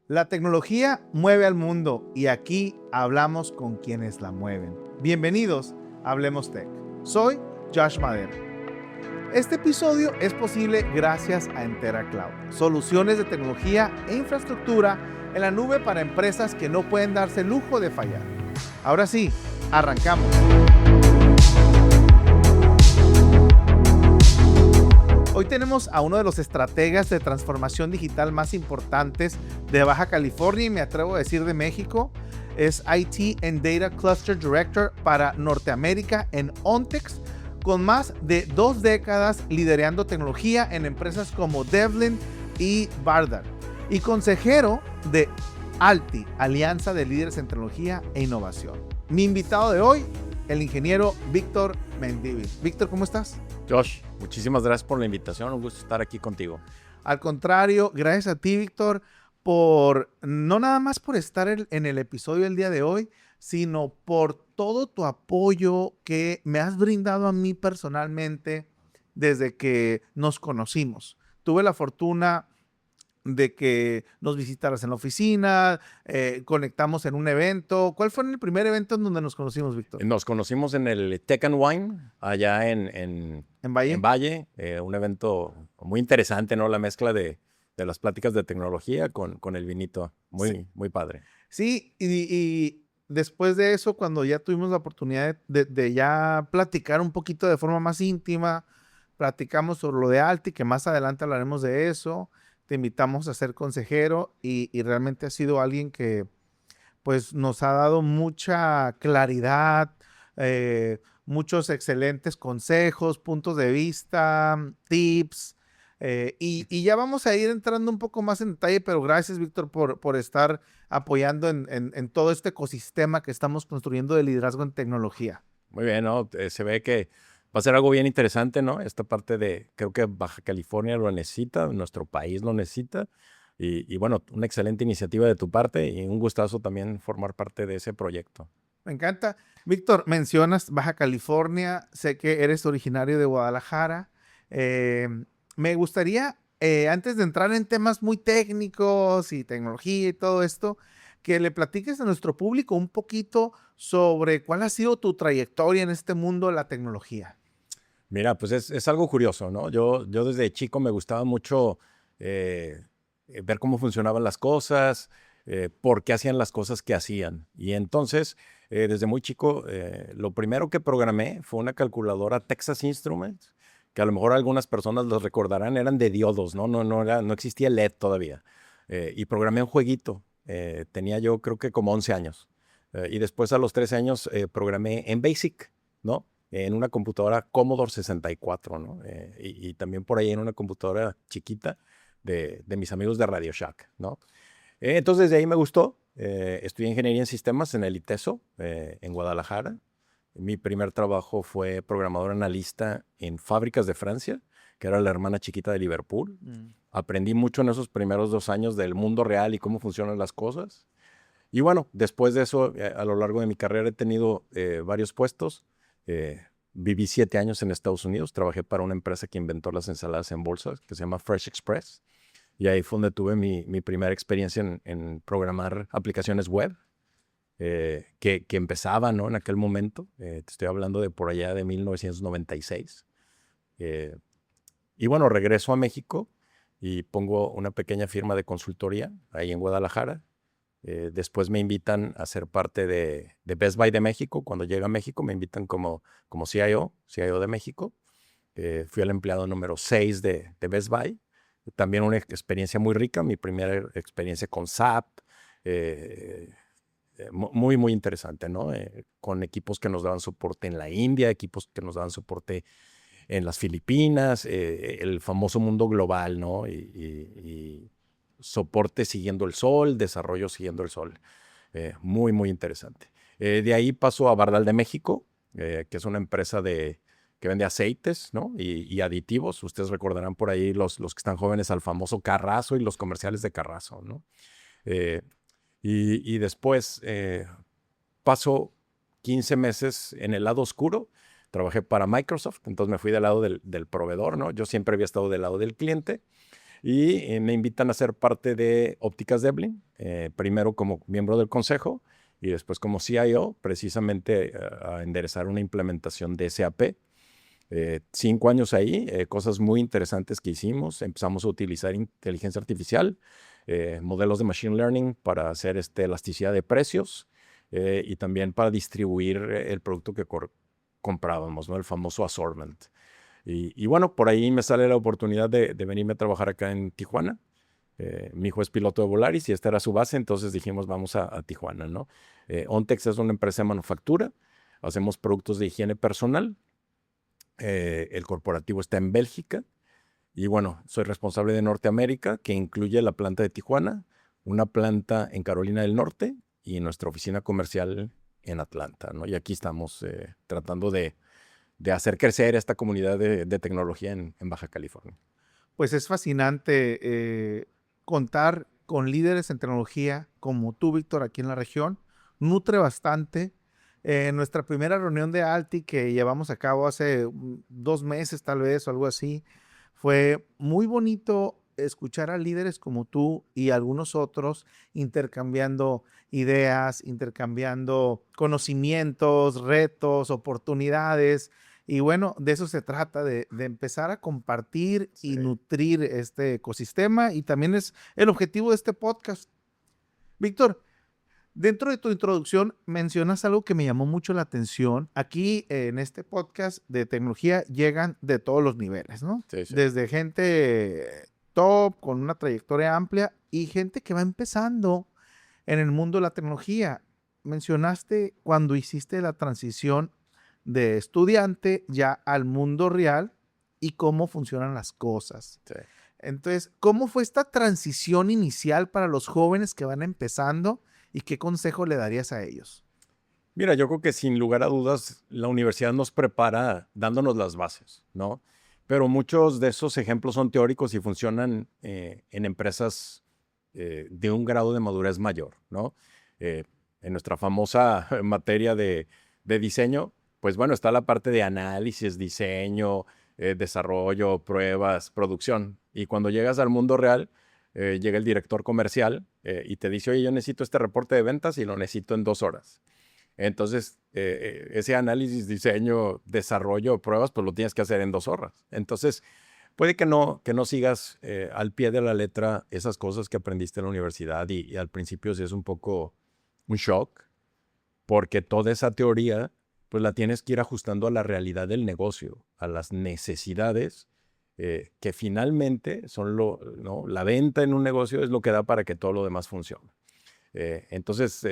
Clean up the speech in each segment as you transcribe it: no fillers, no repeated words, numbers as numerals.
La tecnología mueve al mundo y aquí hablamos con quienes la mueven. Bienvenidos a Hablemos Tech. Soy Josh Madera. Este episodio es posible gracias a Entera Cloud, soluciones de tecnología e infraestructura en la nube para empresas que no pueden darse el lujo de fallar. Ahora sí, arrancamos. Hoy tenemos a uno de los estrategas de transformación digital más importantes de Baja California y me atrevo a decir de México. Es IT and Data Cluster Director para Norteamérica en Ontex, con más de 2 décadas liderando tecnología en empresas como Devlin y Bardar. Y consejero de ALTI, Alianza de Líderes en Tecnología e Innovación. Mi invitado de hoy, el ingeniero Víctor Mendívil. Víctor, ¿cómo estás? Josh, muchísimas gracias por la invitación. Un gusto estar aquí contigo. Al contrario, gracias a ti, Víctor, no nada más por estar en el episodio del día de hoy, sino por todo tu apoyo que me has brindado a mí personalmente desde que nos conocimos. Tuve la fortuna de que nos visitaras en la oficina, conectamos en un evento. ¿Cuál fue el primer evento en donde nos conocimos, Víctor? Nos conocimos en el Tech and Wine, allá en Valle. En Valle, un evento muy interesante, ¿no? La mezcla de las pláticas de tecnología con el vinito. Muy padre. Sí, y después de eso, cuando ya tuvimos la oportunidad de ya platicar un poquito de forma más íntima, platicamos sobre lo de Alti, que más adelante hablaremos de eso. Te invitamos a ser consejero y realmente has sido alguien que pues nos ha dado mucha claridad, muchos excelentes consejos, puntos de vista, tips, y ya vamos a ir entrando un poco más en detalle, pero gracias, Víctor, por estar apoyando en todo este ecosistema que estamos construyendo de liderazgo en tecnología. Muy bien, ¿no? Se ve que va a ser algo bien interesante, ¿no? Esta parte creo que Baja California lo necesita, nuestro país lo necesita. Y bueno, una excelente iniciativa de tu parte y un gustazo también formar parte de ese proyecto. Me encanta. Víctor, mencionas Baja California, sé que eres originario de Guadalajara. Me gustaría, antes de entrar en temas muy técnicos y tecnología y todo esto, que le platiques a nuestro público un poquito sobre cuál ha sido tu trayectoria en este mundo de la tecnología. Mira, pues es algo curioso, ¿no? Yo desde chico me gustaba mucho ver cómo funcionaban las cosas, por qué hacían las cosas que hacían. Y entonces, desde muy chico, lo primero que programé fue una calculadora Texas Instruments, que a lo mejor algunas personas los recordarán, eran de diodos, ¿no? No existía LED todavía. Y programé un jueguito. Tenía yo creo que como 11 años. Y después a los 13 años programé en BASIC, ¿no? En una computadora Commodore 64, ¿no? Y también por ahí en una computadora chiquita de mis amigos de Radio Shack, ¿no? Entonces desde ahí me gustó. Estudié ingeniería en sistemas en el ITESO, en Guadalajara. Mi primer trabajo fue programador analista en Fábricas de Francia, que era la hermana chiquita de Liverpool. Aprendí mucho en esos primeros 2 años del mundo real y cómo funcionan las cosas. Y bueno, después de eso, a lo largo de mi carrera he tenido varios puestos. Viví 7 años en Estados Unidos. Trabajé para una empresa que inventó las ensaladas en bolsa, que se llama Fresh Express. Y ahí fue donde tuve mi primera experiencia en programar aplicaciones web, que empezaba, ¿no? En aquel momento. Te estoy hablando de por allá de 1996. Y bueno, regreso a México y pongo una pequeña firma de consultoría ahí en Guadalajara. Después me invitan a ser parte de Best Buy de México. Cuando llega a México me invitan como CIO de México. Fui el empleado número 6 de Best Buy. También una experiencia muy rica, mi primera experiencia con SAP. Muy interesante, ¿no? Con equipos que nos daban soporte en la India, equipos que nos daban soporte en las Filipinas, el famoso mundo global, ¿no? Y soporte siguiendo el sol, desarrollo siguiendo el sol. Muy interesante. De ahí paso a Bardal de México, que es una empresa que vende aceites, ¿no? Y aditivos. Ustedes recordarán por ahí los que están jóvenes al famoso Carrazo y los comerciales de Carrazo, ¿no? Y después paso 15 meses en el lado oscuro. Trabajé para Microsoft, entonces me fui del lado del proveedor, ¿no? Yo siempre había estado del lado del cliente. Y me invitan a ser parte de Ópticas Deblin, primero como miembro del consejo y después como CIO, precisamente a enderezar una implementación de SAP. 5 años ahí, cosas muy interesantes que hicimos. Empezamos a utilizar inteligencia artificial, modelos de machine learning para hacer elasticidad de precios y también para distribuir el producto que comprábamos, ¿no? El famoso assortment. Y bueno, por ahí me sale la oportunidad de venirme a trabajar acá en Tijuana. Mi hijo es piloto de Volaris y esta era su base, entonces dijimos vamos a Tijuana, ¿no? Ontex es una empresa de manufactura, hacemos productos de higiene personal. El corporativo está en Bélgica y bueno, soy responsable de Norteamérica, que incluye la planta de Tijuana, una planta en Carolina del Norte y nuestra oficina comercial en Atlanta, ¿no? Y aquí estamos tratando de hacer crecer esta comunidad de tecnología en Baja California. Pues es fascinante contar con líderes en tecnología como tú, Víctor, aquí en la región. Nutre bastante. Nuestra primera reunión de Alti que llevamos a cabo hace 2 meses tal vez o algo así, fue muy bonito escuchar a líderes como tú y algunos otros intercambiando ideas, intercambiando conocimientos, retos, oportunidades. Y bueno, de eso se trata, de empezar a compartir Sí. y nutrir este ecosistema y también es el objetivo de este podcast. Víctor, dentro de tu introducción mencionas algo que me llamó mucho la atención. Aquí en este podcast de tecnología llegan de todos los niveles, ¿no? Sí, sí. Desde gente top, con una trayectoria amplia y gente que va empezando en el mundo de la tecnología. Mencionaste cuando hiciste la transición de estudiante ya al mundo real y cómo funcionan las cosas. Sí. Entonces, ¿cómo fue esta transición inicial para los jóvenes que van empezando y qué consejo le darías a ellos? Mira, yo creo que sin lugar a dudas la universidad nos prepara dándonos las bases, ¿no? Pero muchos de esos ejemplos son teóricos y funcionan en empresas de un grado de madurez mayor, ¿no? Eh, en nuestra famosa materia de diseño, pues bueno, está la parte de análisis, diseño, desarrollo, pruebas, producción. Y cuando llegas al mundo real, llega el director comercial y te dice, oye, yo necesito este reporte de ventas y lo necesito en 2 horas. Entonces, ese análisis, diseño, desarrollo, pruebas, pues lo tienes que hacer en 2 horas. Entonces, puede que no sigas al pie de la letra esas cosas que aprendiste en la universidad y al principio sí es un poco un shock, porque toda esa teoría, pues la tienes que ir ajustando a la realidad del negocio, a las necesidades que finalmente son ¿no? La venta en un negocio es lo que da para que todo lo demás funcione. Entonces,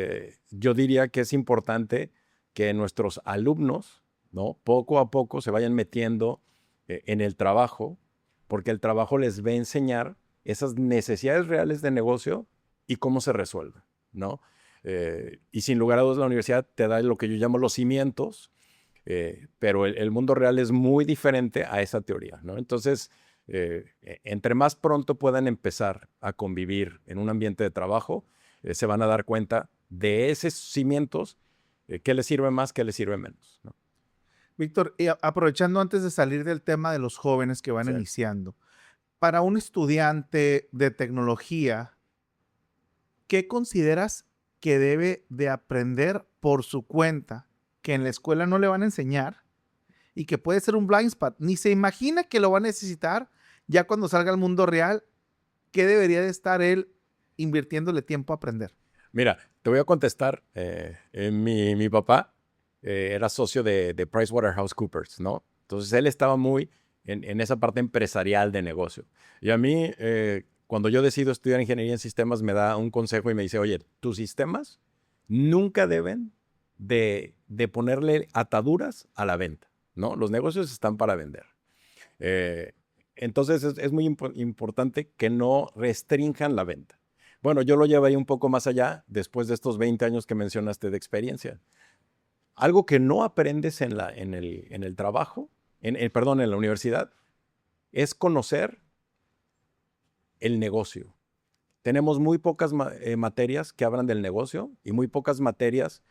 yo diría que es importante que nuestros alumnos, ¿no? Poco a poco se vayan metiendo en el trabajo, porque el trabajo les va a enseñar esas necesidades reales de negocio y cómo se resuelven, ¿no? Y sin lugar a dudas, la universidad te da lo que yo llamo los cimientos, pero el mundo real es muy diferente a esa teoría, ¿no? Entonces, entre más pronto puedan empezar a convivir en un ambiente de trabajo, se van a dar cuenta de esos cimientos, qué les sirve más, qué les sirve menos, ¿no? Víctor, y aprovechando antes de salir del tema de los jóvenes que van Sí. iniciando, para un estudiante de tecnología, ¿qué consideras que debe de aprender por su cuenta, que en la escuela no le van a enseñar y que puede ser un blind spot? Ni se imagina que lo va a necesitar ya cuando salga al mundo real. ¿Qué debería de estar él invirtiéndole tiempo a aprender? Mira, te voy a contestar. Mi papá era socio de PricewaterhouseCoopers, ¿no? Entonces él estaba muy en esa parte empresarial de negocio. Y a mí, cuando yo decido estudiar ingeniería en sistemas, me da un consejo y me dice, oye, tus sistemas nunca deben de ponerle ataduras a la venta, ¿no? Los negocios están para vender. Eh, entonces es muy importante que no restrinjan la venta. Bueno, yo lo llevo ahí un poco más allá después de estos 20 años que mencionaste de experiencia. Algo que no aprendes en el trabajo, perdón, en la universidad, es conocer el negocio. Tenemos muy pocas materias que hablan del negocio y muy pocas materias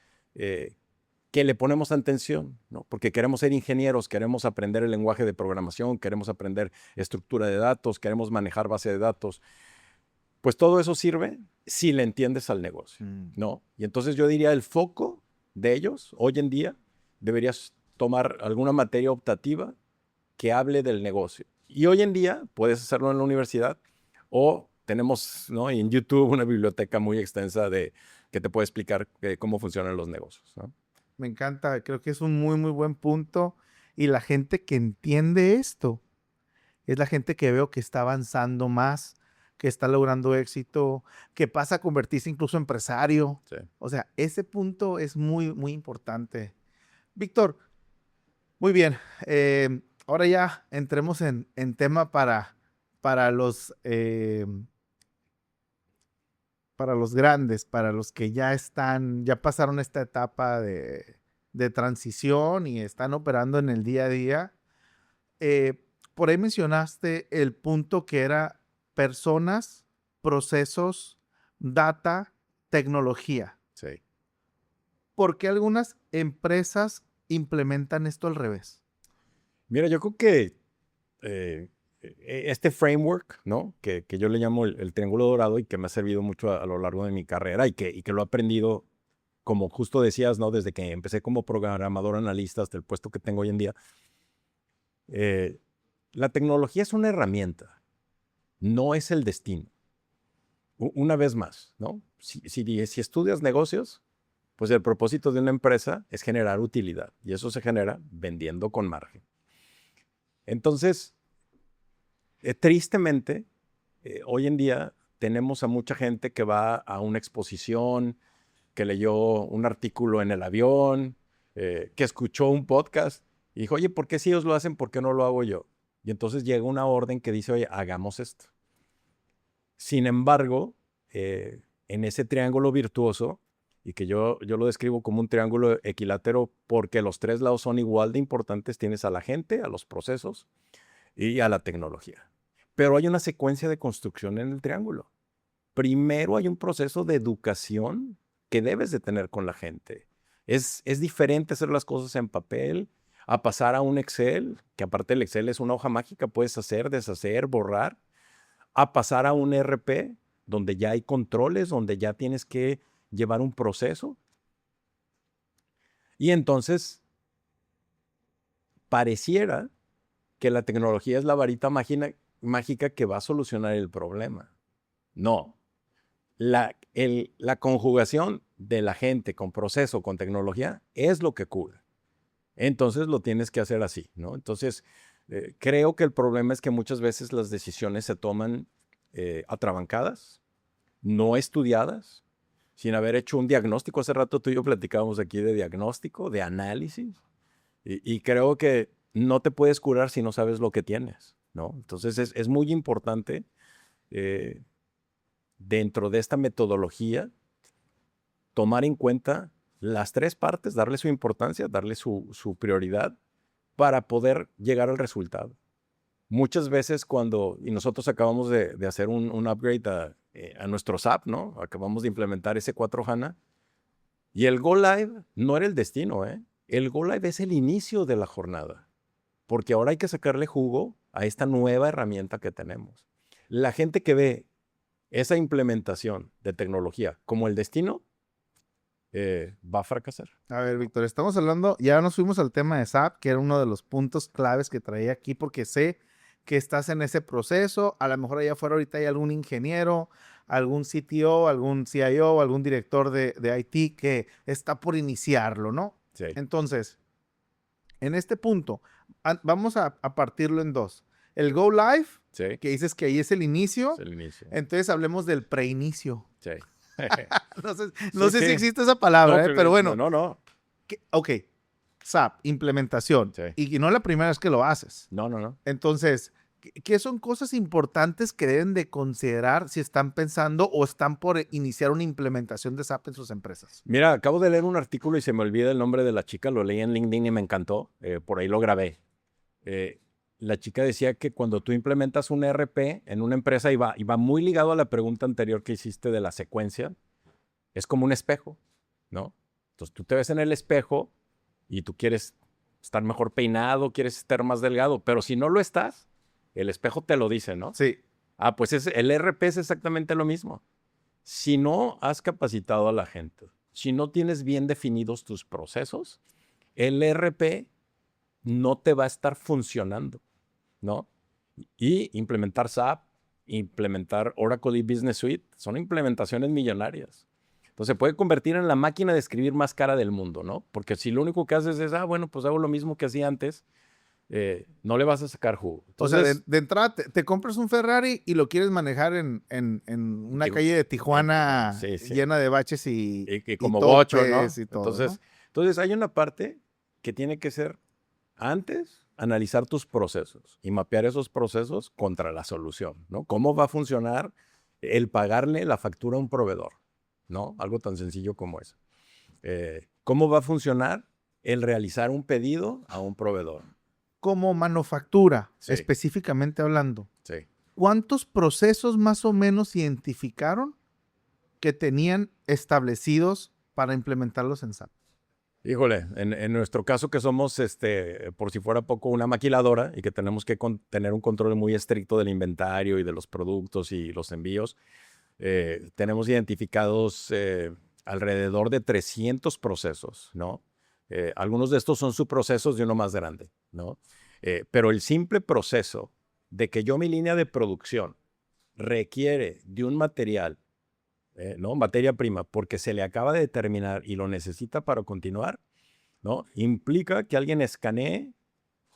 que le ponemos atención, ¿no? Porque queremos ser ingenieros, queremos aprender el lenguaje de programación, queremos aprender estructura de datos, queremos manejar base de datos. Pues todo eso sirve si le entiendes al negocio, ¿no? Y entonces yo diría el foco de ellos hoy en día deberías tomar alguna materia optativa que hable del negocio. Y hoy en día puedes hacerlo en la universidad o tenemos, ¿no?, en YouTube una biblioteca muy extensa que te puede explicar cómo funcionan los negocios, ¿no? Me encanta, creo que es un muy, muy buen punto. Y la gente que entiende esto es la gente que veo que está avanzando más, que está logrando éxito, que pasa a convertirse incluso en empresario. Sí. O sea, ese punto es muy, muy importante. Víctor, muy bien. Ahora ya entremos en tema para para los grandes, para los que ya pasaron esta etapa de transición y están operando en el día a día. Por ahí mencionaste el punto que era personas, procesos, data, tecnología. Sí. ¿Por qué algunas empresas implementan esto al revés? Mira, yo creo que este framework, ¿no?, que yo le llamo el triángulo dorado y que me ha servido mucho a lo largo de mi carrera y que lo he aprendido, como justo decías, ¿no?, desde que empecé como programador analista hasta el puesto que tengo hoy en día. La tecnología es una herramienta, no es el destino. Una vez más, ¿no? Si estudias negocios, pues el propósito de una empresa es generar utilidad y eso se genera vendiendo con margen. Entonces, tristemente, hoy en día tenemos a mucha gente que va a una exposición, que leyó un artículo en el avión, que escuchó un podcast y dijo, oye, ¿por qué si ellos lo hacen, por qué no lo hago yo? Y entonces llega una orden que dice, oye, hagamos esto. Sin embargo, en ese triángulo virtuoso, y que yo lo describo como un triángulo equilátero porque los tres lados son igual de importantes, tienes a la gente, a los procesos y a la tecnología. Pero hay una secuencia de construcción en el triángulo. Primero hay un proceso de educación que debes de tener con la gente. Es diferente hacer las cosas en papel a pasar a un Excel, que aparte el Excel es una hoja mágica, puedes hacer, deshacer, borrar, a pasar a un ERP, donde ya hay controles, donde ya tienes que llevar un proceso. Y entonces, pareciera que la tecnología es la varita mágica que va a solucionar el problema. No. La conjugación de la gente con proceso, con tecnología, es lo que cura. Entonces lo tienes que hacer así, ¿no? Entonces, creo que el problema es que muchas veces las decisiones se toman atrabancadas, no estudiadas, sin haber hecho un diagnóstico. Hace rato tú y yo platicábamos aquí de diagnóstico, de análisis, y creo que no te puedes curar si no sabes lo que tienes, ¿no? Entonces es muy importante dentro de esta metodología tomar en cuenta las tres partes, darle su importancia, darle su prioridad para poder llegar al resultado. Muchas veces y nosotros acabamos de hacer un upgrade a nuestro SAP, ¿no? Acabamos de implementar S4 HANA y el Go Live no era el destino, ¿eh? El Go Live es el inicio de la jornada, porque ahora hay que sacarle jugo a esta nueva herramienta que tenemos. La gente que ve esa implementación de tecnología como el destino, va a fracasar. A ver, Víctor, estamos hablando, ya nos fuimos al tema de SAP, que era uno de los puntos claves que traía aquí, porque sé que estás en ese proceso. A lo mejor allá afuera ahorita hay algún ingeniero, algún CTO, algún CIO, algún director de IT que está por iniciarlo, ¿no? Sí. Entonces, en este punto, vamos a partirlo en dos. El Go Live, Sí. que dices que ahí es el inicio. Es el inicio. Entonces hablemos del preinicio. Sí. No sé si existe esa palabra, pero bueno. No. Ok, SAP, implementación. Sí. Y no es la primera vez que lo haces. No. Entonces, ¿qué son cosas importantes que deben de considerar si están pensando o están por iniciar una implementación de SAP en sus empresas? Mira, acabo de leer un artículo y se me olvida el nombre de la chica, lo leí en LinkedIn y me encantó, por ahí lo grabé. La chica decía que cuando tú implementas un ERP en una empresa y va muy ligado a la pregunta anterior que hiciste de la secuencia, es como un espejo, ¿no? Entonces tú te ves en el espejo y tú quieres estar mejor peinado, quieres estar más delgado, pero si no lo estás, el espejo te lo dice, ¿no? Sí. Ah, pues el RP es exactamente lo mismo. Si no has capacitado a la gente, si no tienes bien definidos tus procesos, el RP no te va a estar funcionando, ¿no? Y implementar SAP, implementar Oracle e-Business Suite, son implementaciones millonarias. Entonces se puede convertir en la máquina de escribir más cara del mundo, ¿no? Porque si lo único que haces es, bueno, pues hago lo mismo que hacía antes, no le vas a sacar jugo. O sea, Entonces, de entrada te compras un Ferrari y lo quieres manejar en una digo, calle de Tijuana sí, sí. llena de baches Y y como bocho, ¿no? topes y todo, ¿no? Entonces hay una parte que tiene que ser antes analizar tus procesos y mapear esos procesos contra la solución, ¿no? ¿Cómo va a funcionar el pagarle la factura a un proveedor? ¿No? Algo tan sencillo como eso. ¿Cómo va a funcionar el realizar un pedido a un proveedor? Como manufactura, Sí, específicamente hablando, sí. ¿cuántos procesos más o menos identificaron que tenían establecidos para implementarlos en SAP? Híjole, en nuestro caso que somos, por si fuera poco, una maquiladora y que tenemos que tener un control muy estricto del inventario y de los productos y los envíos, tenemos identificados alrededor de 300 procesos, ¿no? Algunos de estos son subprocesos de uno más grande, ¿no? Pero el simple proceso de que mi línea de producción requiere de un material, ¿no? Materia prima, porque se le acaba de terminar y lo necesita para continuar, ¿no? Implica que alguien escanee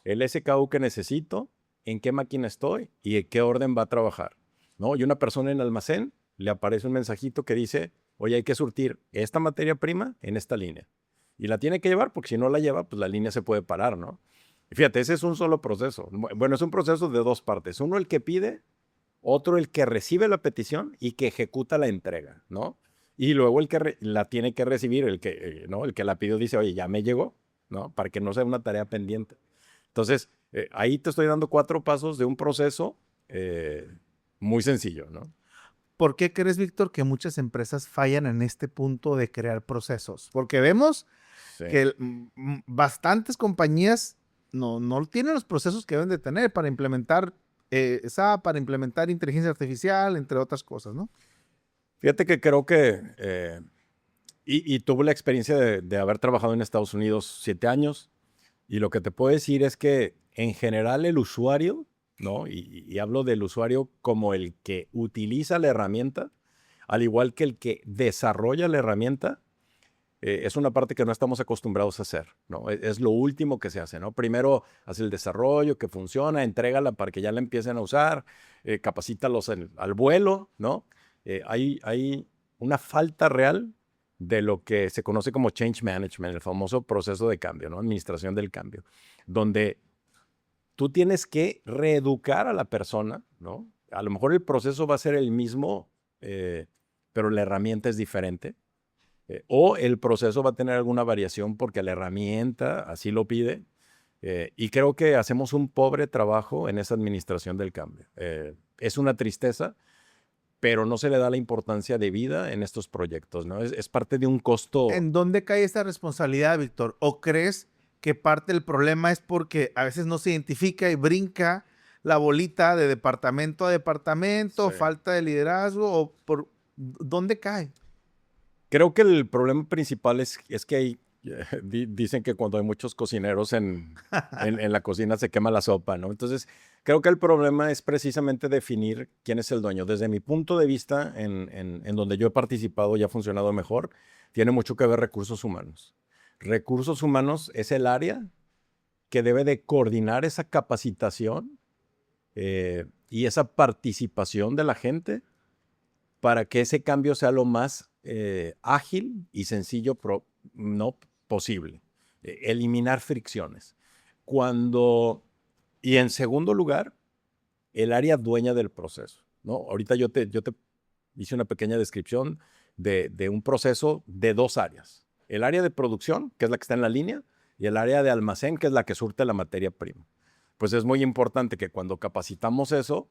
el SKU que necesito, en qué máquina estoy y en qué orden va a trabajar, ¿no? Y una persona en almacén le aparece un mensajito que dice, oye, hay que surtir esta materia prima en esta línea. Y la tiene que llevar porque si no la lleva, pues la línea se puede parar, ¿no? Y fíjate, ese es un solo proceso. Bueno, es un proceso de dos partes. Uno el que pide, otro el que recibe la petición y que ejecuta la entrega, ¿no? Y luego el que la tiene que recibir, ¿no? El que la pidió dice, oye, ya me llegó, ¿no? Para que no sea una tarea pendiente. Entonces, ahí te estoy dando 4 pasos de un proceso muy sencillo, ¿no? ¿Por qué crees, Víctor, que muchas empresas fallan en este punto de crear procesos? Porque vemos Sí. que bastantes compañías no tienen los procesos que deben de tener para implementar SAP, para implementar inteligencia artificial, entre otras cosas, ¿no? Fíjate que creo que, y tuve la experiencia de haber trabajado en Estados Unidos 7 años, y lo que te puedo decir es que en general el usuario, ¿no? Y hablo del usuario como el que utiliza la herramienta, al igual que el que desarrolla la herramienta, es una parte que no estamos acostumbrados a hacer, ¿no? Es lo último que se hace, ¿no? Primero hace el desarrollo, que funciona, entrégala para que ya la empiecen a usar, capacítalos al vuelo, ¿no? Hay una falta real de lo que se conoce como change management, el famoso proceso de cambio, ¿no? Administración del cambio, donde tú tienes que reeducar a la persona, ¿no? A lo mejor el proceso va a ser el mismo, pero la herramienta es diferente. O el proceso va a tener alguna variación porque la herramienta así lo pide. Y creo que hacemos un pobre trabajo en esa administración del cambio. Es una tristeza, pero no se le da la importancia de vida en estos proyectos, ¿no? Es parte de un costo. ¿En dónde cae esta responsabilidad, Víctor? ¿O crees que parte del problema es porque a veces no se identifica y brinca la bolita de departamento a departamento, Sí. falta de liderazgo o por dónde cae? Creo que el problema principal es que dicen que cuando hay muchos cocineros en la cocina se quema la sopa, ¿no? Entonces, creo que el problema es precisamente definir quién es el dueño. Desde mi punto de vista, en donde yo he participado y ha funcionado mejor, tiene mucho que ver recursos humanos. Recursos humanos es el área que debe de coordinar esa capacitación y esa participación de la gente para que ese cambio sea lo más ágil y sencillo no posible. Eliminar fricciones. Y en segundo lugar, el área dueña del proceso, ¿no? Ahorita yo te hice una pequeña descripción de un proceso de 2 áreas. El área de producción, que es la que está en la línea, y el área de almacén, que es la que surte la materia prima. Pues es muy importante que cuando capacitamos eso,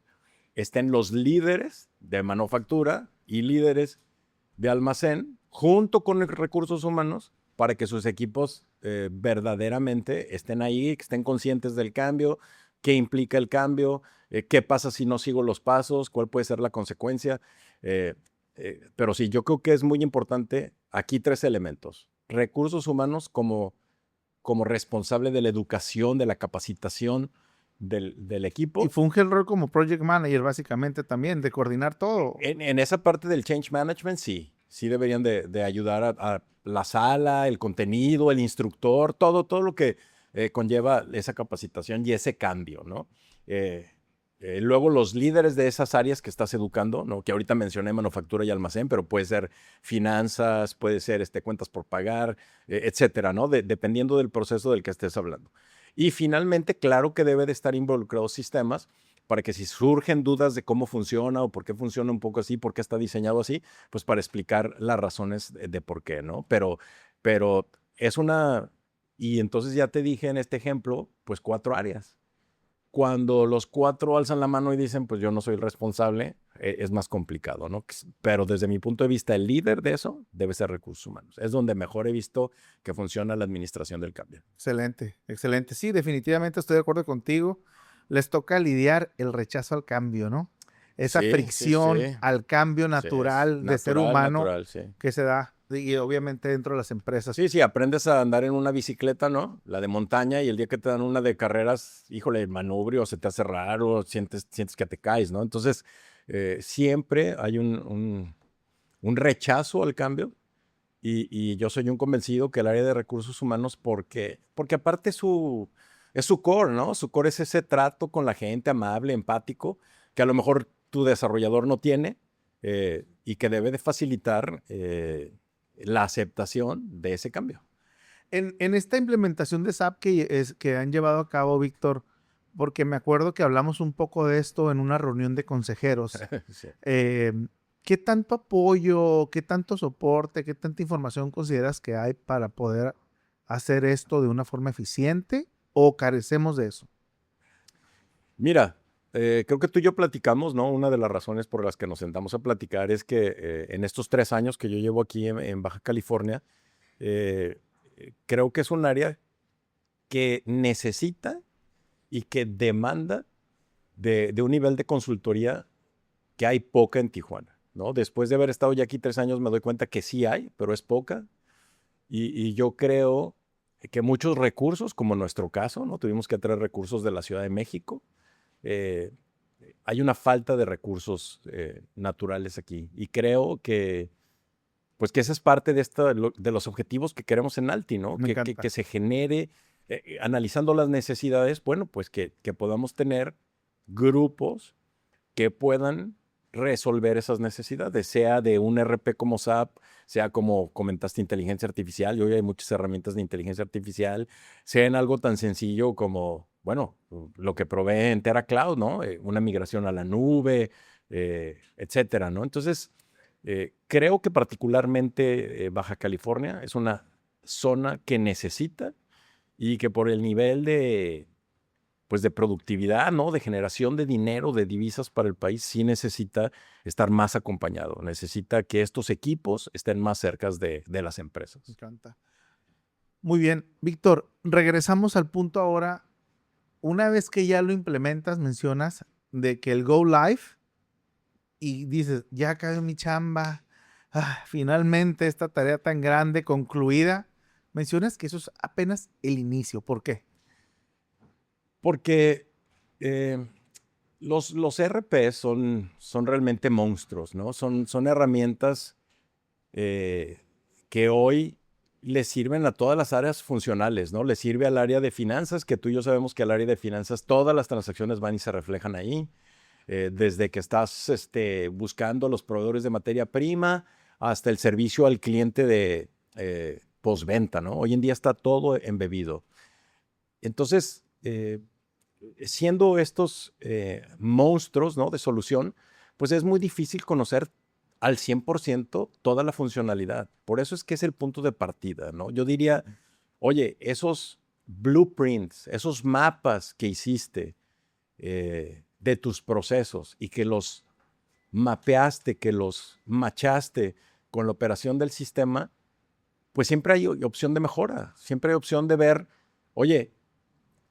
estén los líderes de manufactura y líderes de almacén junto con recursos humanos para que sus equipos verdaderamente estén ahí, que estén conscientes del cambio, qué implica el cambio, qué pasa si no sigo los pasos, cuál puede ser la consecuencia. Eh, pero sí, yo creo que es muy importante aquí 3 elementos. Recursos humanos como responsable de la educación, de la capacitación del Y equipo. funge el rol como project manager, básicamente, también, de coordinar todo. En esa parte del change management, sí. Sí deberían de ayudar a la sala, el contenido, el instructor, todo lo que conlleva esa capacitación y ese cambio, ¿no? Eh, luego los líderes de esas áreas que estás educando, ¿no? Que ahorita mencioné manufactura y almacén, pero puede ser finanzas, puede ser cuentas por pagar, etcétera, ¿no? Dependiendo del proceso del que estés hablando. Y finalmente, claro que debe de estar involucrados sistemas para que si surgen dudas de cómo funciona o por qué funciona un poco así, por qué está diseñado así, pues para explicar las razones de por qué, ¿no? Pero es una... Y entonces ya te dije en este ejemplo, pues 4 áreas. Cuando los 4 alzan la mano y dicen, pues yo no soy el responsable, es más complicado, ¿no? Pero desde mi punto de vista, el líder de eso debe ser recursos humanos. Es donde mejor he visto que funciona la administración del cambio. Excelente, excelente. Sí, definitivamente estoy de acuerdo contigo. Les toca lidiar el rechazo al cambio, ¿no? Esa Sí, sí, sí. fricción al cambio Sí, es natural de ser humano natural, sí. que se da, y obviamente dentro de las empresas. Sí, sí, aprendes a andar en una bicicleta, ¿no? La de montaña, y el día que te dan una de carreras, híjole, el manubrio se te hace raro, sientes que te caes, ¿no? Entonces, siempre hay un rechazo al cambio, y yo soy un convencido que el área de recursos humanos, porque aparte es su core, ¿no? Su core es ese trato con la gente amable, empático, que a lo mejor tu desarrollador no tiene, y que debe de facilitar la aceptación de ese cambio. En esta implementación de SAP que han llevado a cabo, Víctor, porque me acuerdo que hablamos un poco de esto en una reunión de consejeros, Sí. eh, ¿qué tanto apoyo, qué tanto soporte, qué tanta información consideras que hay para poder hacer esto de una forma eficiente o carecemos de eso? Mira, creo que tú y yo platicamos, ¿no? Una de las razones por las que nos sentamos a platicar es que en estos 3 años que yo llevo aquí en Baja California, eh, creo que es un área que necesita y que demanda de un nivel de consultoría que hay poca en Tijuana, ¿no? Después de haber estado ya aquí 3 años me doy cuenta que sí hay, pero es poca. Y yo creo que muchos recursos, como en nuestro caso, ¿no? Tuvimos que traer recursos de la Ciudad de México. eh, Hay una falta de recursos naturales aquí. Y creo que, pues que esa es parte de los objetivos que queremos en Alti, ¿no? Me Que encanta. se genere, analizando las necesidades, bueno, pues que podamos tener grupos que puedan resolver esas necesidades, sea de un RP como SAP, sea como comentaste inteligencia artificial, y hoy hay muchas herramientas de inteligencia artificial, sea en algo tan sencillo como, bueno, lo que provee Entera Cloud, ¿no? Una migración a la nube, etcétera, ¿no? Entonces, creo que particularmente Baja California es una zona que necesita y que por el nivel pues de productividad, ¿no? De generación de dinero, de divisas para el país, sí necesita estar más acompañado. Necesita que estos equipos estén más cerca de las Me empresas. encanta. Muy bien, Víctor, regresamos al punto ahora. Una vez que ya lo implementas, mencionas de que el Go Live y dices, ya acabé mi chamba, finalmente esta tarea tan grande concluida. Mencionas que eso es apenas el inicio. ¿Por qué? Porque los ERP son realmente monstruos, ¿no? Son herramientas que hoy le sirven a todas las áreas funcionales, ¿no? Le sirve al área de finanzas, que tú y yo sabemos que al área de finanzas todas las transacciones van y se reflejan ahí. Desde que estás buscando los proveedores de materia prima hasta el servicio al cliente de postventa, ¿no? Hoy en día está todo embebido. Entonces, siendo estos monstruos, ¿no? De solución, pues es muy difícil conocer al 100% toda la funcionalidad. Por eso es que es el punto de partida, ¿no? Yo diría, oye, esos blueprints, esos mapas que hiciste de tus procesos y que los mapeaste, que los machaste con la operación del sistema, pues siempre hay opción de mejora, siempre hay opción de ver, oye,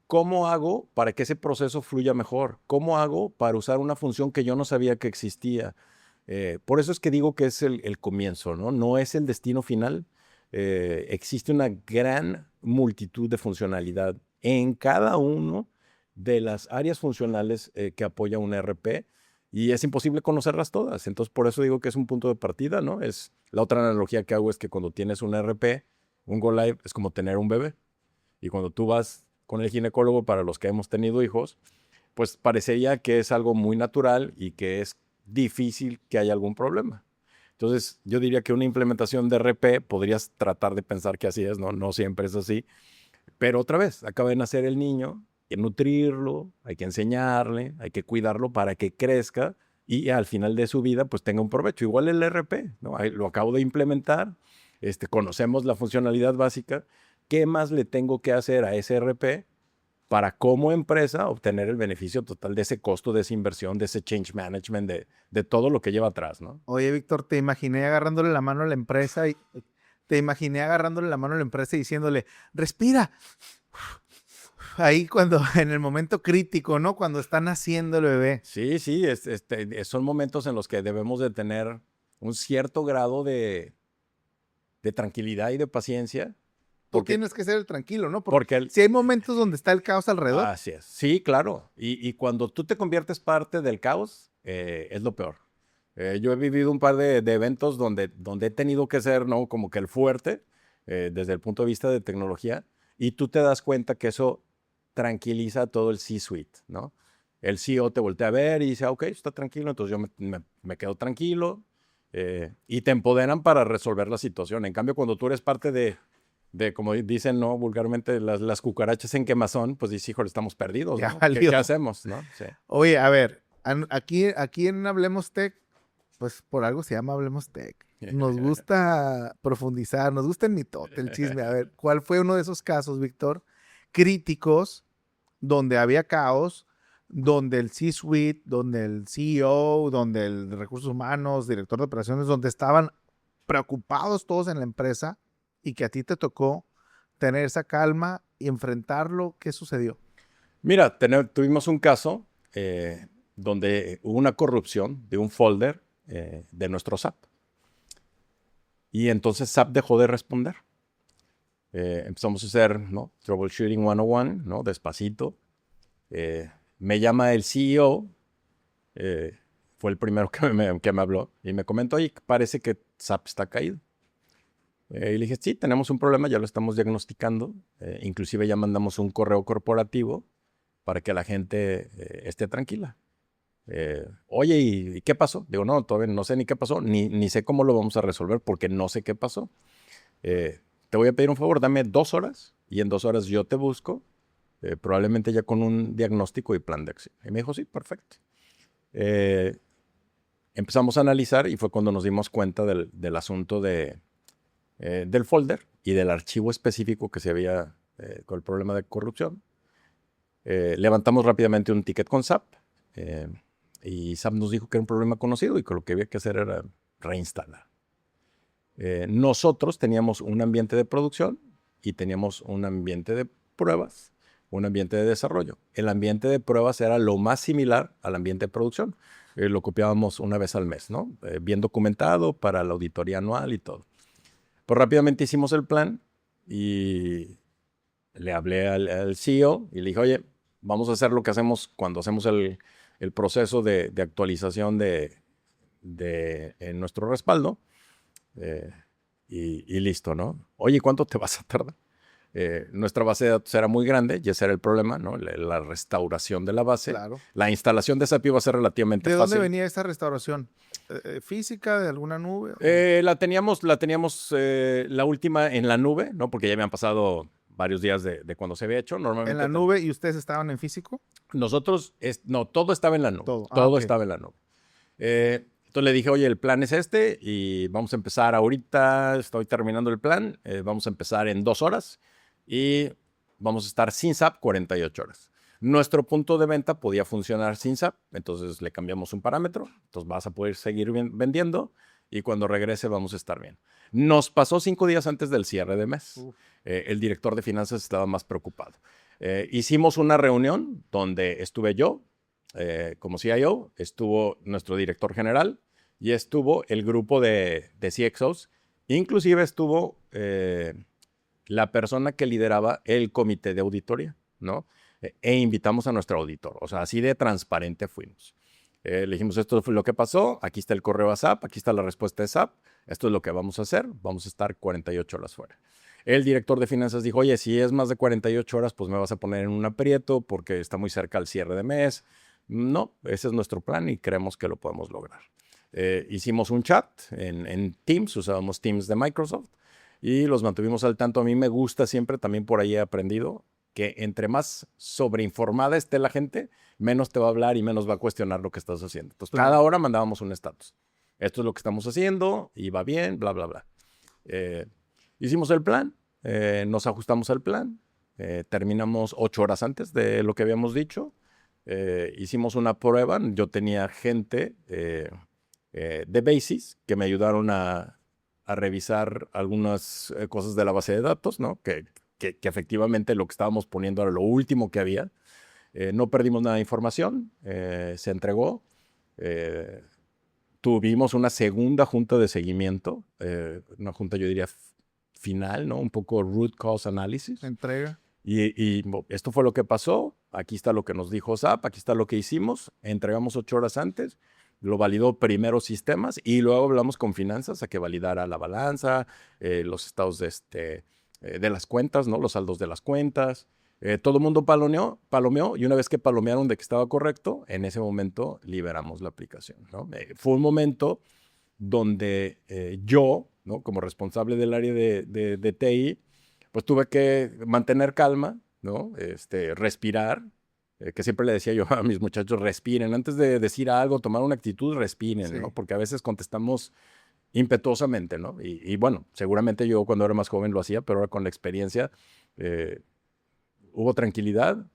¿cómo hago para que ese proceso fluya mejor? ¿Cómo hago para usar una función que yo no sabía que existía? Por eso es que digo que es el comienzo, ¿no? No es el destino final. Existe una gran multitud de funcionalidad en cada uno de las áreas funcionales que apoya un ERP y es imposible conocerlas todas. Entonces, por eso digo que es un punto de partida, ¿no? La otra analogía que hago es que cuando tienes un ERP, un Go Live es como tener un bebé. Y cuando tú vas con el ginecólogo, para los que hemos tenido hijos, pues parecería que es algo muy natural y que es difícil que haya algún problema. Entonces, yo diría que una implementación de RP podrías tratar de pensar que así es, ¿no? No siempre es así. Pero otra vez, acaba de nacer el niño, hay que nutrirlo, hay que enseñarle, hay que cuidarlo para que crezca y al final de su vida pues tenga un provecho. Igual el RP, ¿no? Ahí lo acabo de implementar, conocemos la funcionalidad básica. ¿Qué más le tengo que hacer a ese RP para como empresa obtener el beneficio total de ese costo, de esa inversión, de ese change management, de todo lo que lleva atrás, ¿no? Oye, Víctor, te imaginé agarrándole la mano a la empresa y diciéndole, respira. Ahí cuando, en el momento crítico, ¿no? Cuando están haciendo el bebé. Sí, sí, son momentos en los que debemos de tener un cierto grado de tranquilidad y de paciencia. Tú tienes que ser el tranquilo, ¿no? Porque si hay momentos donde está el caos alrededor. Así es. Sí, claro. Y cuando tú te conviertes parte del caos, es lo peor. Yo he vivido un par de eventos donde he tenido que ser, ¿no? Como que el fuerte, desde el punto de vista de tecnología, y tú te das cuenta que eso tranquiliza a todo el C-suite, ¿no? El CEO te voltea a ver y dice, ok, está tranquilo, entonces yo me quedo tranquilo, y te empoderan para resolver la situación. En cambio, cuando tú eres parte de como dicen, ¿no? Vulgarmente, las cucarachas en quemazón, pues dices, híjole, estamos perdidos, ¿no? ¿Qué hacemos, no? Sí. Oye, a ver, aquí en Hablemos Tech, pues por algo se llama Hablemos Tech. Nos gusta profundizar, nos gusta el mitote, el chisme. A ver, ¿cuál fue uno de esos casos, Víctor, críticos, donde había caos, donde el C-Suite, donde el CEO, donde el de recursos humanos, director de operaciones, donde estaban preocupados todos en la empresa y que a ti te tocó tener esa calma y enfrentarlo? ¿Qué sucedió? Mira, tuvimos un caso donde hubo una corrupción de un folder de nuestro SAP. Y entonces SAP dejó de responder. Empezamos a hacer, ¿no? Troubleshooting 101, ¿no? Despacito. Me llama el CEO, fue el primero que me habló, y me comentó, oye, parece que SAP está caído. Y le dije, sí, tenemos un problema, ya lo estamos diagnosticando. Inclusive ya mandamos un correo corporativo para que la gente esté tranquila. Oye, ¿y qué pasó? Digo, no, todavía no sé ni qué pasó, ni sé cómo lo vamos a resolver porque no sé qué pasó. Te voy a pedir un favor, dame 2 horas y en 2 horas yo te busco, probablemente ya con un diagnóstico y plan de acción. Y me dijo, sí, perfecto. Empezamos a analizar y fue cuando nos dimos cuenta del asunto del folder y del archivo específico que se había con el problema de corrupción. Levantamos rápidamente un ticket con SAP y SAP nos dijo que era un problema conocido y que lo que había que hacer era reinstalar. Nosotros teníamos un ambiente de producción y teníamos un ambiente de pruebas, un ambiente de desarrollo. El ambiente de pruebas era lo más similar al ambiente de producción. Lo copiábamos una vez al mes, ¿no? Bien documentado para la auditoría anual y todo. Pues rápidamente hicimos el plan y le hablé al CEO y le dije, oye, vamos a hacer lo que hacemos cuando hacemos el proceso de actualización en nuestro respaldo. Y listo, ¿no? Oye, ¿cuánto te vas a tardar? Nuestra base de datos era muy grande y ese era el problema, ¿no? La restauración de la base. Claro. La instalación de SAP iba a ser relativamente fácil. ¿De dónde venía esa restauración? ¿Física? ¿De alguna nube? La teníamos la última en la nube, ¿no? Porque ya habían pasado varios días de cuando se había hecho. Normalmente ¿En la nube y ustedes estaban en físico? Nosotros, no, todo estaba en la nube. Todo okay. estaba en la nube. Entonces le dije, oye, el plan es este y vamos a empezar ahorita, estoy terminando el plan, vamos a empezar en 2 horas y vamos a estar sin SAP 48 horas. Nuestro punto de venta podía funcionar sin SAP, entonces le cambiamos un parámetro, entonces vas a poder seguir vendiendo y cuando regrese vamos a estar bien. Nos pasó 5 días antes del cierre de mes. El director de finanzas estaba más preocupado. Hicimos una reunión donde estuve yo como CIO, estuvo nuestro director general y estuvo el grupo de CXOs. Inclusive estuvo la persona que lideraba el comité de auditoría, ¿no? E invitamos a nuestro auditor. O sea, así de transparente fuimos. Le dijimos, esto fue lo que pasó, aquí está el correo a SAP, aquí está la respuesta de SAP, esto es lo que vamos a hacer, vamos a estar 48 horas fuera. El director de finanzas dijo, oye, si es más de 48 horas, pues me vas a poner en un aprieto porque está muy cerca el cierre de mes. No, ese es nuestro plan y creemos que lo podemos lograr. Hicimos un chat en Teams, usábamos Teams de Microsoft y los mantuvimos al tanto. A mí me gusta siempre, también por ahí he aprendido, que entre más sobreinformada esté la gente, menos te va a hablar y menos va a cuestionar lo que estás haciendo. Entonces, cada hora mandábamos un estatus. Esto es lo que estamos haciendo y va bien, bla, bla, bla. Hicimos el plan, nos ajustamos al plan, terminamos 8 horas antes de lo que habíamos dicho. Hicimos una prueba, yo tenía gente de Basis que me ayudaron a revisar algunas cosas de la base de datos, ¿no? Que efectivamente lo que estábamos poniendo era lo último que había. No perdimos nada de información, se entregó. Tuvimos una segunda junta de seguimiento, una junta yo diría final, ¿no? Un poco root cause analysis. Entrega. Y esto fue lo que pasó, aquí está lo que nos dijo SAP, aquí está lo que hicimos, entregamos 8 horas antes, lo validó primero sistemas y luego hablamos con finanzas a que validara la balanza, los estados de las cuentas, ¿no? Los saldos de las cuentas. Todo el mundo palomeó y una vez que palomearon de que estaba correcto, en ese momento liberamos la aplicación, ¿no? Fue un momento donde yo, ¿no? Como responsable del área de TI, pues tuve que mantener calma, ¿no? Respirar, que siempre le decía yo a mis muchachos, respiren, antes de decir algo, tomar una actitud, respiren, Sí. ¿no? Porque a veces contestamos impetuosamente, ¿no? Y bueno, seguramente yo cuando era más joven lo hacía, pero ahora con la experiencia hubo tranquilidad.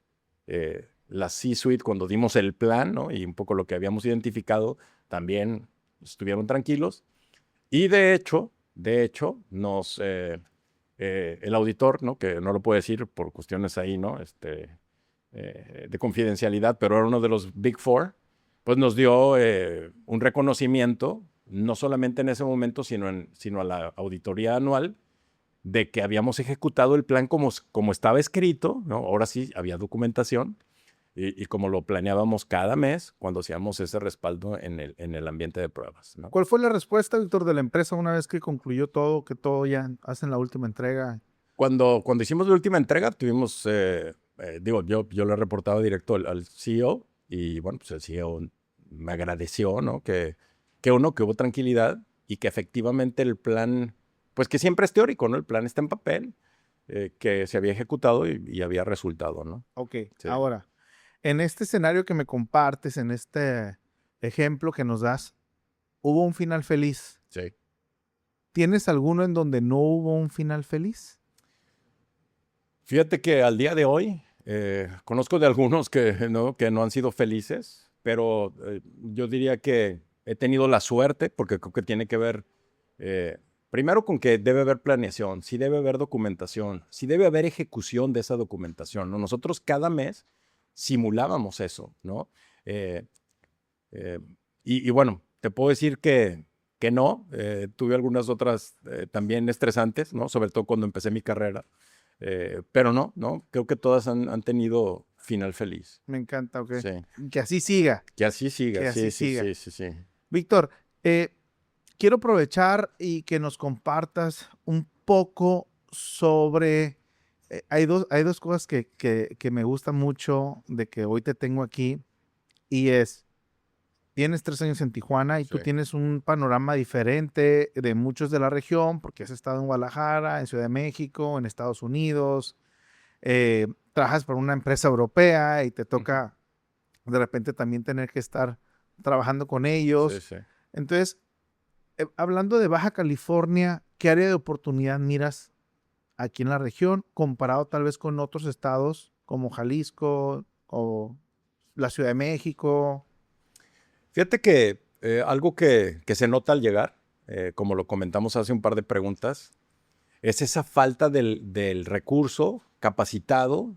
La C-Suite, cuando dimos el plan, ¿no? Y un poco lo que habíamos identificado, también estuvieron tranquilos. Y de hecho, el auditor, ¿no? Que no lo puedo decir por cuestiones ahí, ¿no? De confidencialidad, pero era uno de los Big Four, pues nos dio un reconocimiento, no solamente en ese momento, sino a la auditoría anual, de que habíamos ejecutado el plan como estaba escrito, ¿no? Ahora sí había documentación y como lo planeábamos cada mes cuando hacíamos ese respaldo en el ambiente de pruebas, ¿no? ¿Cuál fue la respuesta, Víctor, de la empresa una vez que concluyó todo, que todo ya hacen la última entrega? Cuando hicimos la última entrega, tuvimos, yo le he reportado directo al CEO y bueno, pues el CEO me agradeció, ¿no? Que hubo tranquilidad y que efectivamente el plan, pues que siempre es teórico, ¿no? El plan está en papel, que se había ejecutado y había resultado, ¿no? Ok, Sí. ahora, en este escenario que me compartes, en este ejemplo que nos das, ¿hubo un final feliz? Sí. ¿Tienes alguno en donde no hubo un final feliz? Fíjate que al día de hoy conozco de algunos que no han sido felices, pero yo diría que he tenido la suerte, porque creo que tiene que ver primero con que debe haber planeación, sí debe haber documentación, sí debe haber ejecución de esa documentación, ¿no? Nosotros cada mes simulábamos eso, ¿no? Eh, eh, y bueno, te puedo decir que no, tuve algunas otras también estresantes, ¿no? Sobre todo cuando empecé mi carrera. Pero no, creo que todas han tenido final feliz. Me encanta, ok. Sí. Que así siga. Que así siga, Que así sí, siga. sí. Víctor, quiero aprovechar y que nos compartas un poco sobre... hay dos cosas que me gustan mucho de que hoy te tengo aquí y es, tienes 3 años en Tijuana y tú Sí. tienes un panorama diferente de muchos de la región porque has estado en Guadalajara, en Ciudad de México, en Estados Unidos, trabajas para una empresa europea y te toca de repente también tener que estar trabajando con ellos. Sí. Entonces, hablando de Baja California, ¿qué área de oportunidad miras aquí en la región comparado tal vez con otros estados como Jalisco o la Ciudad de México? Fíjate que algo que se nota al llegar como lo comentamos hace un par de preguntas, es esa falta del recurso capacitado,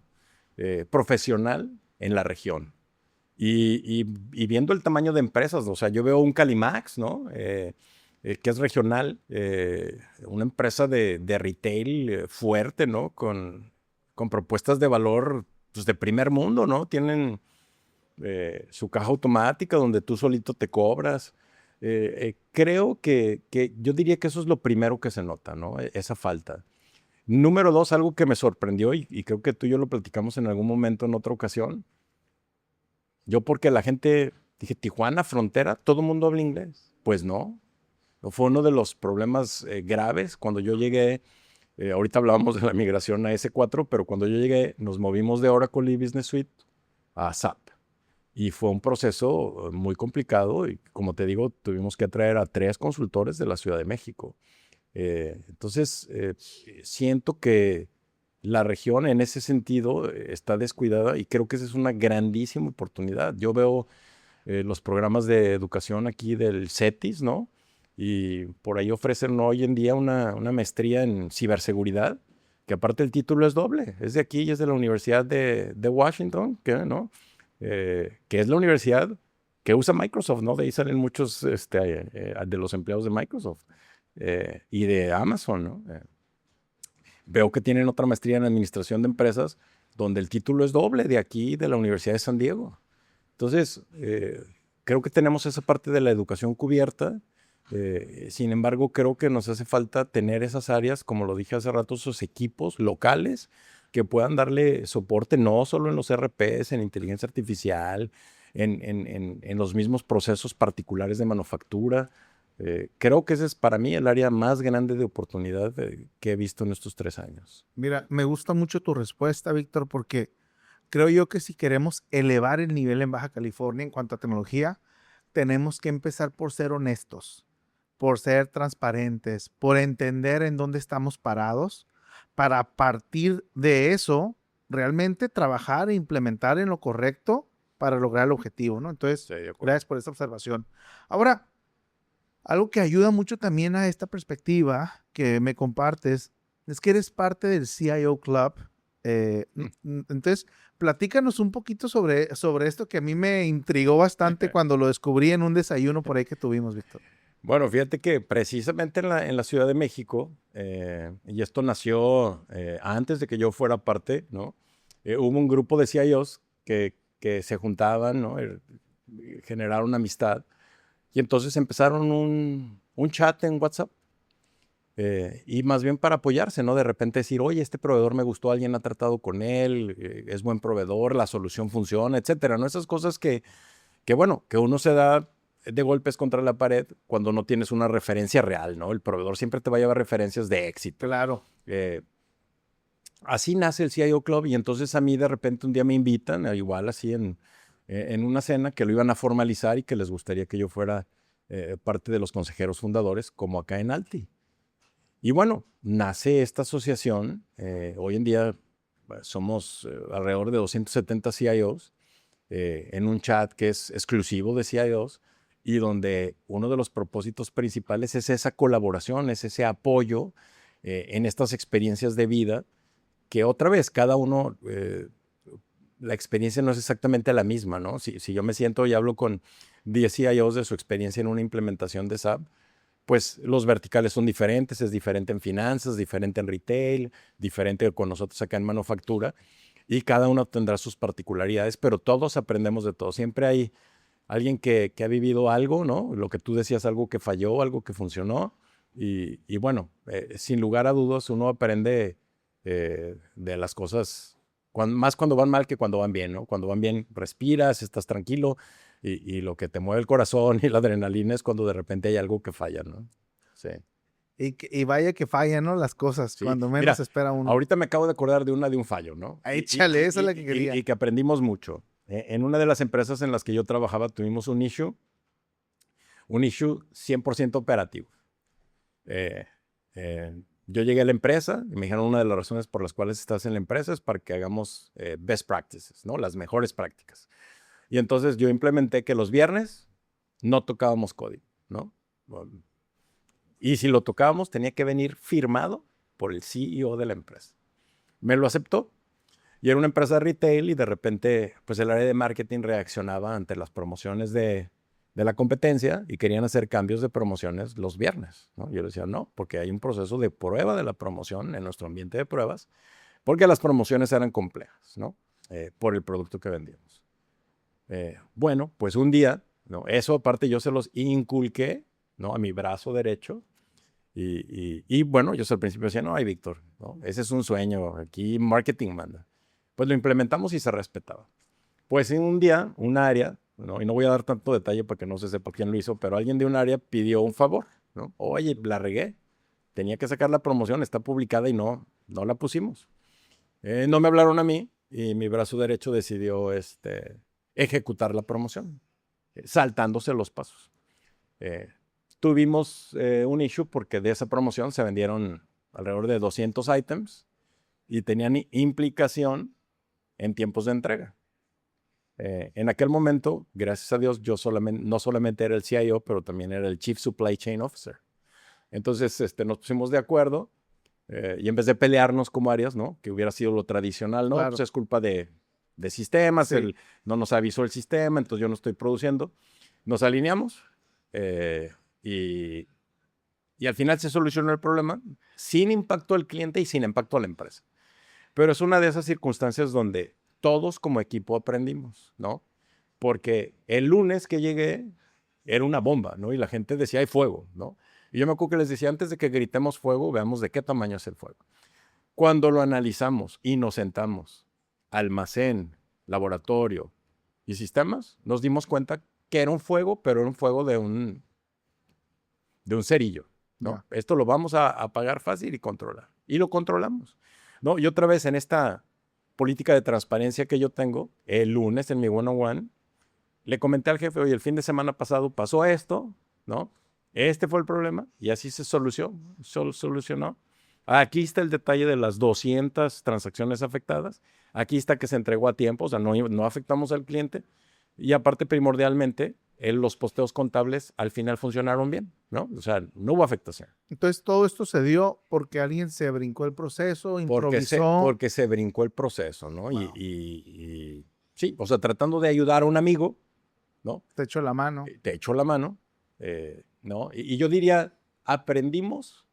profesional en la región. Y viendo el tamaño de empresas, o sea, yo veo un Calimax, ¿no? Que es regional, una empresa de retail fuerte, ¿no? Con propuestas de valor, pues, de primer mundo, ¿no? Tienen su caja automática donde tú solito te cobras. Creo que yo diría que eso es lo primero que se nota, ¿no? Esa falta. Número dos, algo que me sorprendió y creo que tú y yo lo platicamos en algún momento en otra ocasión. Yo porque la gente, dije, Tijuana, frontera, todo el mundo habla inglés. Pues no. Fue uno de los problemas graves cuando yo llegué. Ahorita hablábamos de la migración a S4, pero cuando yo llegué nos movimos de Oracle y Business Suite a SAP. Y fue un proceso muy complicado y, como te digo, tuvimos que traer a 3 consultores de la Ciudad de México. Entonces, siento que la región en ese sentido está descuidada y creo que esa es una grandísima oportunidad. Yo veo los programas de educación aquí del CETIS, ¿no? Y por ahí ofrecen hoy en día una maestría en ciberseguridad, que aparte el título es doble. Es de aquí y es de la Universidad de Washington, ¿no? Que es la universidad que usa Microsoft, ¿no? De ahí salen muchos de los empleados de Microsoft y de Amazon, ¿no? Veo que tienen otra maestría en administración de empresas donde el título es doble de aquí, de la Universidad de San Diego. Entonces, creo que tenemos esa parte de la educación cubierta. Sin embargo, creo que nos hace falta tener esas áreas, como lo dije hace rato, esos equipos locales que puedan darle soporte no solo en los RPs, en inteligencia artificial, en los mismos procesos particulares de manufactura. Creo que ese es para mí el área más grande de oportunidad que he visto en estos 3 años. Mira, me gusta mucho tu respuesta, Víctor, porque creo yo que si queremos elevar el nivel en Baja California en cuanto a tecnología, tenemos que empezar por ser honestos, por ser transparentes, por entender en dónde estamos parados, para partir de eso realmente trabajar e implementar en lo correcto para lograr el objetivo, ¿no? Entonces, Sí, de acuerdo. gracias por esta observación. Ahora, algo que ayuda mucho también a esta perspectiva que me compartes es que eres parte del CIO Club. Entonces, platícanos un poquito sobre esto que a mí me intrigó bastante cuando lo descubrí en un desayuno por ahí que tuvimos, Víctor. Bueno, fíjate que precisamente en la Ciudad de México, y esto nació antes de que yo fuera parte, ¿no? Hubo un grupo de CIOs que se juntaban, ¿no? Generaron amistad y entonces empezaron un chat en WhatsApp. Y más bien para apoyarse, ¿no? De repente decir, oye, este proveedor me gustó, alguien ha tratado con él, es buen proveedor, la solución funciona, etcétera, ¿no? Esas cosas bueno, que uno se da de golpes contra la pared cuando no tienes una referencia real, ¿no? El proveedor siempre te va a llevar referencias de éxito. Claro. Así nace el CIO Club y entonces a mí de repente un día me invitan, igual así en una cena que lo iban a formalizar y que les gustaría que yo fuera parte de los consejeros fundadores, como acá en Alti. Y bueno, nace esta asociación. Hoy en día somos alrededor de 270 CIOs en un chat que es exclusivo de CIOs y donde uno de los propósitos principales es esa colaboración, es ese apoyo en estas experiencias de vida que otra vez cada uno, la experiencia no es exactamente la misma, ¿no? Si yo me siento y hablo con 10 CIOs de su experiencia en una implementación de SAP, pues los verticales son diferentes, es diferente en finanzas, diferente en retail, diferente con nosotros acá en manufactura, y cada uno tendrá sus particularidades, pero todos aprendemos de todo. Siempre hay alguien que ha vivido algo, ¿no? Lo que tú decías, algo que falló, algo que funcionó, y bueno, sin lugar a dudas, uno aprende de las cosas, más cuando van mal que cuando van bien, ¿no? Cuando van bien, respiras, estás tranquilo, y lo que te mueve el corazón y la adrenalina es cuando de repente hay algo que falla, ¿no? Sí. Y vaya que fallan, ¿no? Las cosas, Sí. cuando menos Mira, espera uno. ahorita me acabo de acordar de un fallo, ¿no? Échale, esa es la que quería. Y que aprendimos mucho. En una de las empresas en las que yo trabajaba tuvimos un issue 100% operativo. Yo llegué a la empresa y me dijeron una de las razones por las cuales estás en la empresa es para que hagamos best practices, ¿no? Las mejores prácticas. Y entonces yo implementé que los viernes no tocábamos código, ¿no? Y si lo tocábamos, tenía que venir firmado por el CEO de la empresa. Me lo aceptó. Y era una empresa de retail y de repente, pues el área de marketing reaccionaba ante las promociones de la competencia y querían hacer cambios de promociones los viernes, ¿no? Yo le decía, no, porque hay un proceso de prueba de la promoción en nuestro ambiente de pruebas, porque las promociones eran complejas, ¿no? Por el producto que vendíamos. Bueno, pues un día, ¿no? Eso aparte yo se los inculqué, ¿no? A mi brazo derecho. Y bueno, yo al principio decía, no, ay, Víctor, ¿no? Ese es un sueño, aquí marketing manda. Pues lo implementamos y se respetaba. Pues en un día, un área, ¿no? Y no voy a dar tanto detalle para que no se sepa quién lo hizo, pero alguien de un área pidió un favor, ¿no? Oye, la regué, tenía que sacar la promoción, está publicada y no la pusimos. No me hablaron a mí y mi brazo derecho decidió ejecutar la promoción, saltándose los pasos. Eh, Tuvimos un issue porque de esa promoción se vendieron alrededor de 200 items y tenían implicación en tiempos de entrega. En aquel momento, gracias a Dios, yo no solamente era el CIO, pero también era el Chief Supply Chain Officer. Entonces nos pusimos de acuerdo y en vez de pelearnos como áreas, ¿no? Que hubiera sido lo tradicional, no, Claro. pues es culpa de sistemas, Sí. no nos avisó el sistema, entonces yo no estoy produciendo. Nos alineamos y al final se solucionó el problema sin impacto al cliente y sin impacto a la empresa. Pero es una de esas circunstancias donde todos como equipo aprendimos, ¿no? Porque el lunes que llegué era una bomba, ¿no? Y la gente decía, hay fuego, ¿no? Y yo me acuerdo que les decía, antes de que gritemos fuego, veamos de qué tamaño es el fuego. Cuando lo analizamos y nos sentamos, almacén, laboratorio y sistemas, nos dimos cuenta que era un fuego, pero era un fuego de un cerillo, ¿no? Ya. Esto lo vamos a apagar fácil y controlar. Y lo controlamos, ¿no? Y otra vez en esta política de transparencia que yo tengo, el lunes en mi one-on-one, le comenté al jefe, oye, el fin de semana pasado pasó esto, ¿no? Este fue el problema y así se solucionó. Aquí está el detalle de las 200 transacciones afectadas. Aquí está que se entregó a tiempo, o sea, no afectamos al cliente. Y aparte, primordialmente, los posteos contables al final funcionaron bien, ¿no? O sea, no hubo afectación. Entonces, todo esto se dio porque alguien se brincó el proceso, improvisó. Porque se brincó el proceso, ¿no? Wow. Y sí, o sea, tratando de ayudar a un amigo, ¿no? Te echó la mano. Te echó la mano, ¿no? Y yo diría, aprendimos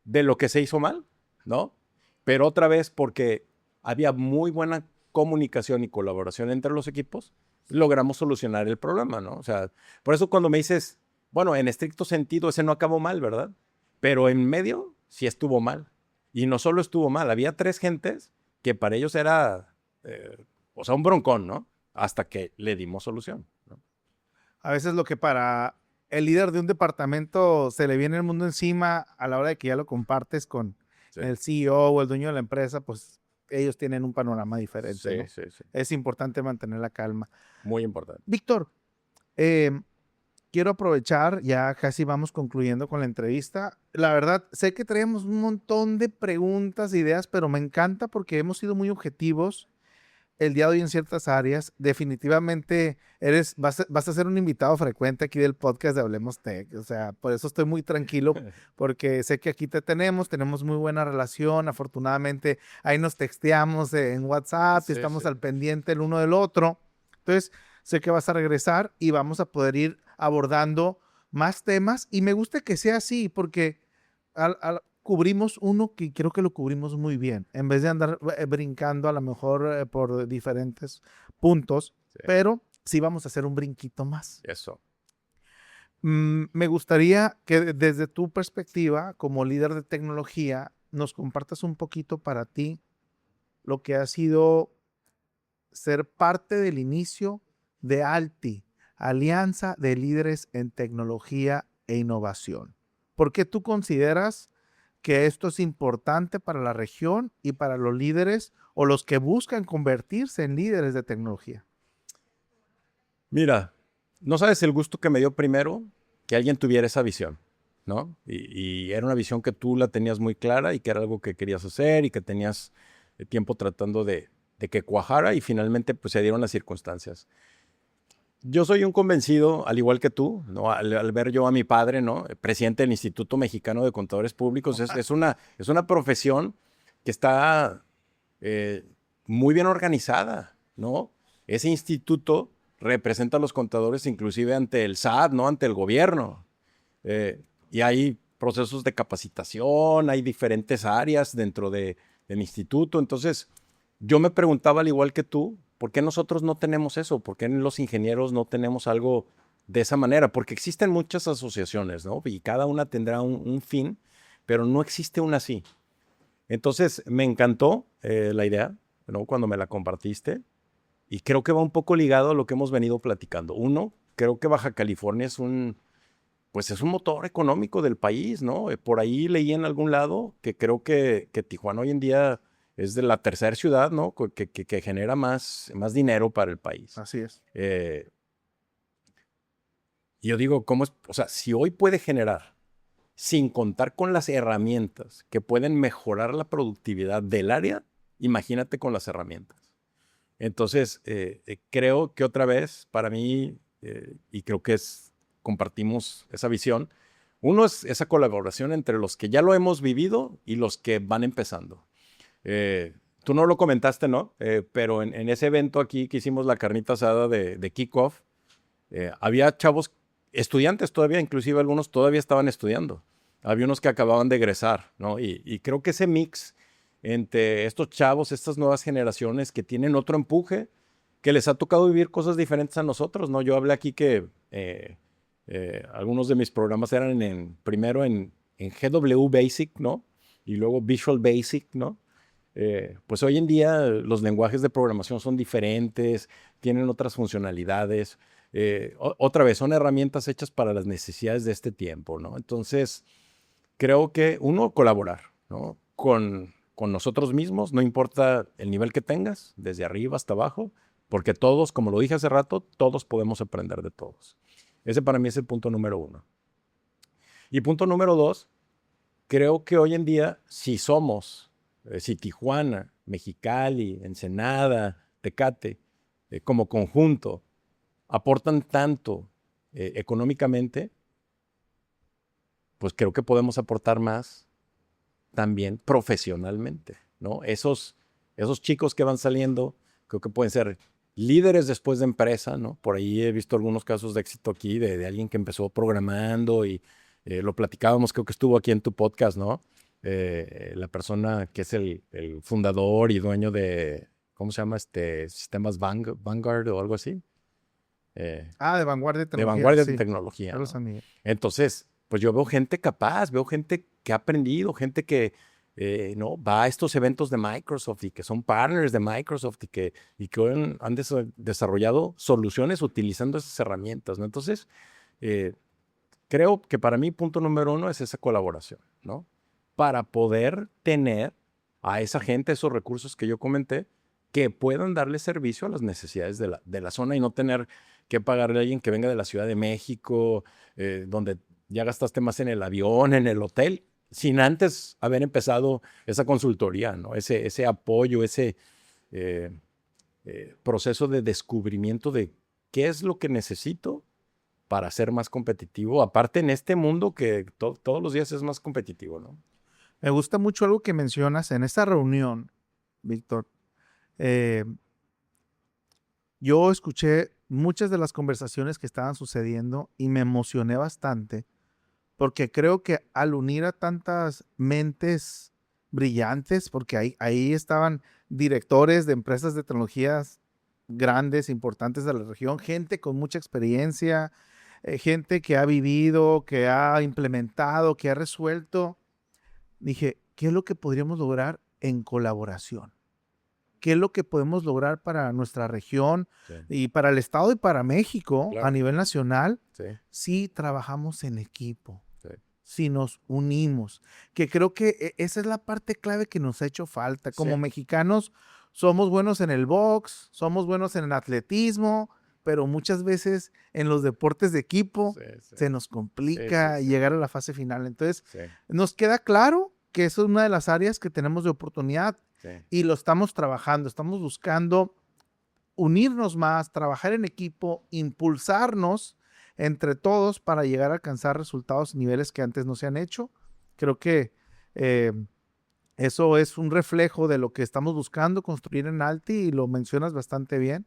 de lo que se hizo mal, ¿no? Pero otra vez, porque había muy buena comunicación y colaboración entre los equipos, logramos solucionar el problema, ¿no? O sea, por eso cuando me dices, bueno, en estricto sentido ese no acabó mal, ¿verdad? Pero en medio sí estuvo mal. Y no solo estuvo mal, había 3 gentes que para ellos era, o sea, un broncón, ¿no? Hasta que le dimos solución, ¿no? A veces lo que para el líder de un departamento se le viene el mundo encima a la hora de que ya lo compartes con Sí. el CEO o el dueño de la empresa, pues ellos tienen un panorama diferente, Sí, ¿no? sí. Es importante mantener la calma. Muy importante. Víctor, quiero aprovechar, ya casi vamos concluyendo con la entrevista. La verdad, sé que traemos un montón de preguntas, ideas, pero me encanta porque hemos sido muy objetivos el día de hoy en ciertas áreas. Definitivamente vas a ser un invitado frecuente aquí del podcast de Hablemos Tech. O sea, por eso estoy muy tranquilo, porque sé que aquí tenemos muy buena relación. Afortunadamente, ahí nos texteamos en WhatsApp y estamos al pendiente el uno del otro. Entonces, sé que vas a regresar y vamos a poder ir abordando más temas. Y me gusta que sea así, porque cubrimos uno que creo que lo cubrimos muy bien, en vez de andar brincando a lo mejor por diferentes puntos, Sí. pero sí vamos a hacer un brinquito más. Eso. Me gustaría que desde tu perspectiva como líder de tecnología nos compartas un poquito para ti lo que ha sido ser parte del inicio de ALTI, Alianza de Líderes en Tecnología e Innovación. ¿Por qué tú consideras que esto es importante para la región y para los líderes o los que buscan convertirse en líderes de tecnología? Mira, no sabes el gusto que me dio primero que alguien tuviera esa visión, ¿no? Y era una visión que tú la tenías muy clara y que era algo que querías hacer y que tenías tiempo tratando de que cuajara y finalmente pues se dieron las circunstancias. Yo soy un convencido, al igual que tú, ¿no? Al ver yo a mi padre, ¿no? Presidente del Instituto Mexicano de Contadores Públicos, es una profesión que está eh, muy bien organizada, ¿no? Ese instituto representa a los contadores inclusive ante el SAT, ¿no? Ante el gobierno. Y hay procesos de capacitación, hay diferentes áreas dentro del instituto. Entonces, yo me preguntaba, al igual que tú, ¿por qué nosotros no tenemos eso? ¿Por qué los ingenieros no tenemos algo de esa manera? Porque existen muchas asociaciones, ¿no? Y cada una tendrá un fin, pero no existe una así. Entonces, me encantó la idea, ¿no? Cuando me la compartiste. Y creo que va un poco ligado a lo que hemos venido platicando. Uno, creo que Baja California pues es un motor económico del país, ¿no? Por ahí leí en algún lado que creo que Tijuana hoy en día es de la tercera ciudad, ¿no? Que genera más dinero para el país. Así es. Y yo digo, ¿cómo es? O sea, si hoy puede generar, sin contar con las herramientas que pueden mejorar la productividad del área, imagínate con las herramientas. Entonces, creo que otra vez, para mí, y creo que compartimos esa visión, uno es esa colaboración entre los que ya lo hemos vivido y los que van empezando. Tú no lo comentaste, ¿no? Pero en ese evento aquí que hicimos la carnita asada de Kickoff, había chavos, estudiantes todavía, inclusive algunos todavía estaban estudiando. Había unos que acababan de egresar, ¿no? Y creo que ese mix entre estos chavos, estas nuevas generaciones que tienen otro empuje, que les ha tocado vivir cosas diferentes a nosotros, ¿no? Yo hablé aquí que algunos de mis programas eran primero en GW Basic, ¿no? Y luego Visual Basic, ¿no? Pues hoy en día los lenguajes de programación son diferentes, tienen otras funcionalidades. Otra vez, son herramientas hechas para las necesidades de este tiempo, ¿no? Entonces, creo que uno, colaborar, ¿no? Con nosotros mismos, no importa el nivel que tengas, desde arriba hasta abajo, porque todos, como lo dije hace rato, todos podemos aprender de todos. Ese para mí es el punto número uno. Y punto número dos, creo que hoy en día, si Tijuana, Mexicali, Ensenada, Tecate, como conjunto, aportan tanto económicamente, pues creo que podemos aportar más también profesionalmente, ¿no? Esos chicos que van saliendo, creo que pueden ser líderes después de empresa, ¿no? Por ahí he visto algunos casos de éxito aquí de alguien que empezó programando y lo platicábamos, creo que estuvo aquí en tu podcast, ¿no? La persona que es el fundador y dueño de, ¿cómo se llama? Sistemas Vanguard o algo así. De vanguardia de De tecnología, vanguardia de sí. tecnología, Carlos ¿no? San Miguel. Entonces, pues yo veo gente capaz, veo gente que ha aprendido, gente que ¿no? va a estos eventos de Microsoft y que son partners de Microsoft y que hoy han desarrollado soluciones utilizando esas herramientas, ¿no? Entonces, creo que para mí punto número uno es esa colaboración, ¿no? Para poder tener a esa gente, esos recursos que yo comenté, que puedan darle servicio a las necesidades de la zona y no tener que pagarle a alguien que venga de la Ciudad de México, donde ya gastaste más en el avión, en el hotel, sin antes haber empezado esa consultoría, ¿no? Ese apoyo, ese proceso de descubrimiento de qué es lo que necesito para ser más competitivo, aparte en este mundo que todos los días es más competitivo, ¿no? Me gusta mucho algo que mencionas en esta reunión, Víctor. eh, yo escuché muchas de las conversaciones que estaban sucediendo y me emocioné bastante porque creo que al unir a tantas mentes brillantes, porque ahí estaban directores de empresas de tecnologías grandes, importantes de la región, gente con mucha experiencia, gente que ha vivido, que ha implementado, que ha resuelto. Dije, ¿qué es lo que podríamos lograr en colaboración? ¿Qué es lo que podemos lograr para nuestra región Sí, y para el Estado y para México a claro. nivel nacional Sí, si trabajamos en equipo? sí. Si nos unimos, que creo que esa es la parte clave que nos ha hecho falta. Como Sí, mexicanos somos buenos en el box, somos buenos en el atletismo, pero muchas veces en los deportes de equipo sí, sí, se nos sí, sí, complica sí, llegar a la fase final. Entonces, sí, nos queda claro que eso es una de las áreas que tenemos de oportunidad sí, y lo estamos trabajando, estamos buscando unirnos más, trabajar en equipo, impulsarnos entre todos para llegar a alcanzar resultados, niveles que antes no se han hecho. Creo que eso es un reflejo de lo que estamos buscando construir en Alti y lo mencionas bastante bien.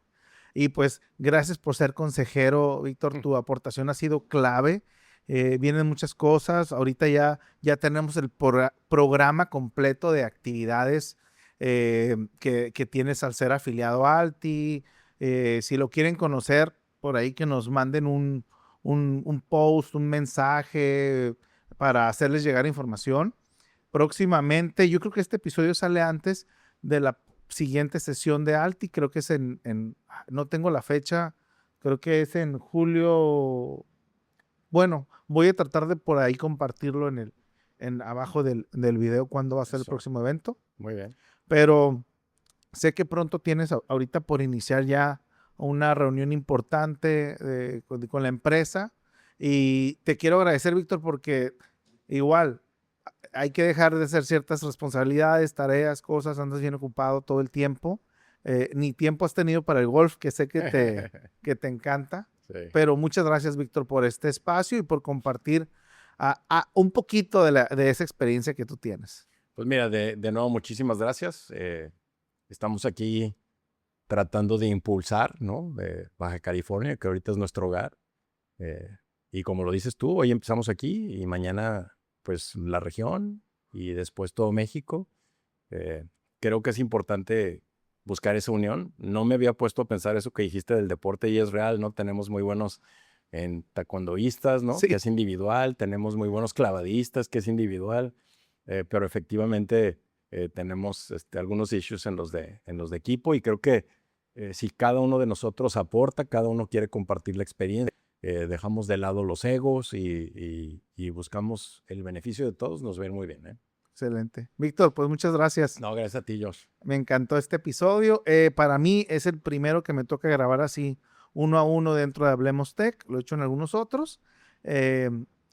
Y pues gracias por ser consejero, Víctor, tu aportación ha sido clave. Vienen muchas cosas, ahorita ya tenemos el programa completo de actividades que tienes al ser afiliado a Alti. Si lo quieren conocer, por ahí que nos manden un post, un mensaje para hacerles llegar información. Próximamente, yo creo que este episodio sale antes de la siguiente sesión de Alti, creo que es no tengo la fecha, creo que es en julio. Bueno, voy a tratar de por ahí compartirlo abajo del video cuándo va a ser el próximo evento. Muy bien. Pero sé que pronto tienes ahorita por iniciar ya una reunión importante con la empresa y te quiero agradecer, Víctor, porque igual hay que dejar de hacer ciertas responsabilidades, tareas, cosas, andas bien ocupado todo el tiempo. Ni tiempo has tenido para el golf, que sé que te encanta. Sí. Pero muchas gracias, Víctor, por este espacio y por compartir un poquito de esa experiencia que tú tienes. Pues mira, de nuevo, muchísimas gracias. Estamos aquí tratando de impulsar, ¿no? Baja California, que ahorita es nuestro hogar. Y como lo dices tú, hoy empezamos aquí y mañana pues la región y después todo México. Creo que es importante buscar esa unión. No me había puesto a pensar eso que dijiste del deporte y es real, ¿no? Tenemos muy buenos taekwondoístas, ¿no? Sí. Que es individual. Tenemos muy buenos clavadistas, que es individual. Pero efectivamente tenemos algunos issues en los de equipo y creo que si cada uno de nosotros aporta, cada uno quiere compartir la experiencia, dejamos de lado los egos y buscamos el beneficio de todos, nos va a ir muy bien, ¿eh? Excelente. Víctor, pues muchas gracias. No, gracias a ti, Josh. Me encantó este episodio. Para mí es el primero que me toca grabar así uno a uno dentro de Hablemos Tech. Lo he hecho en algunos otros.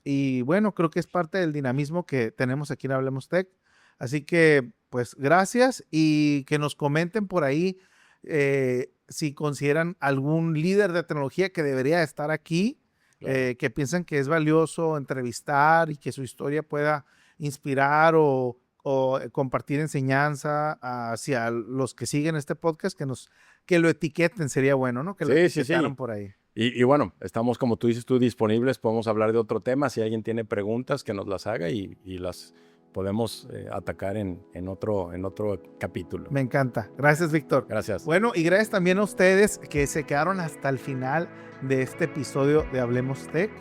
Y bueno, creo que es parte del dinamismo que tenemos aquí en Hablemos Tech. Así que, pues, gracias y que nos comenten por ahí si consideran algún líder de tecnología que debería estar aquí, claro. Que piensan que es valioso entrevistar y que su historia pueda inspirar o compartir enseñanza hacia los que siguen este podcast, que lo etiqueten, sería bueno, ¿no? Que lo etiquetaran por ahí. Y bueno, estamos, como tú dices, disponibles, podemos hablar de otro tema. Si alguien tiene preguntas, que nos las haga y las podemos atacar en otro capítulo. Me encanta. Gracias, Víctor. Gracias. Bueno, y gracias también a ustedes que se quedaron hasta el final de este episodio de Hablemos Tech.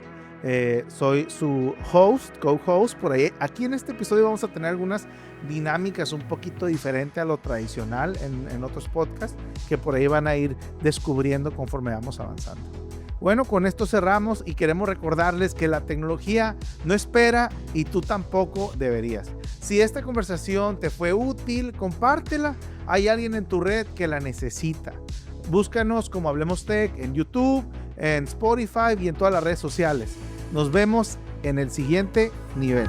Soy su co-host por ahí. Aquí en este episodio vamos a tener algunas dinámicas un poquito diferentes a lo tradicional en otros podcasts que por ahí van a ir descubriendo conforme vamos avanzando. Bueno, con esto cerramos y queremos recordarles que la tecnología no espera y tú tampoco deberías. Si esta conversación te fue útil, compártela. Hay alguien en tu red que la necesita. Búscanos como Hablemos Tech en YouTube, en Spotify y en todas las redes sociales. Nos vemos en el siguiente nivel.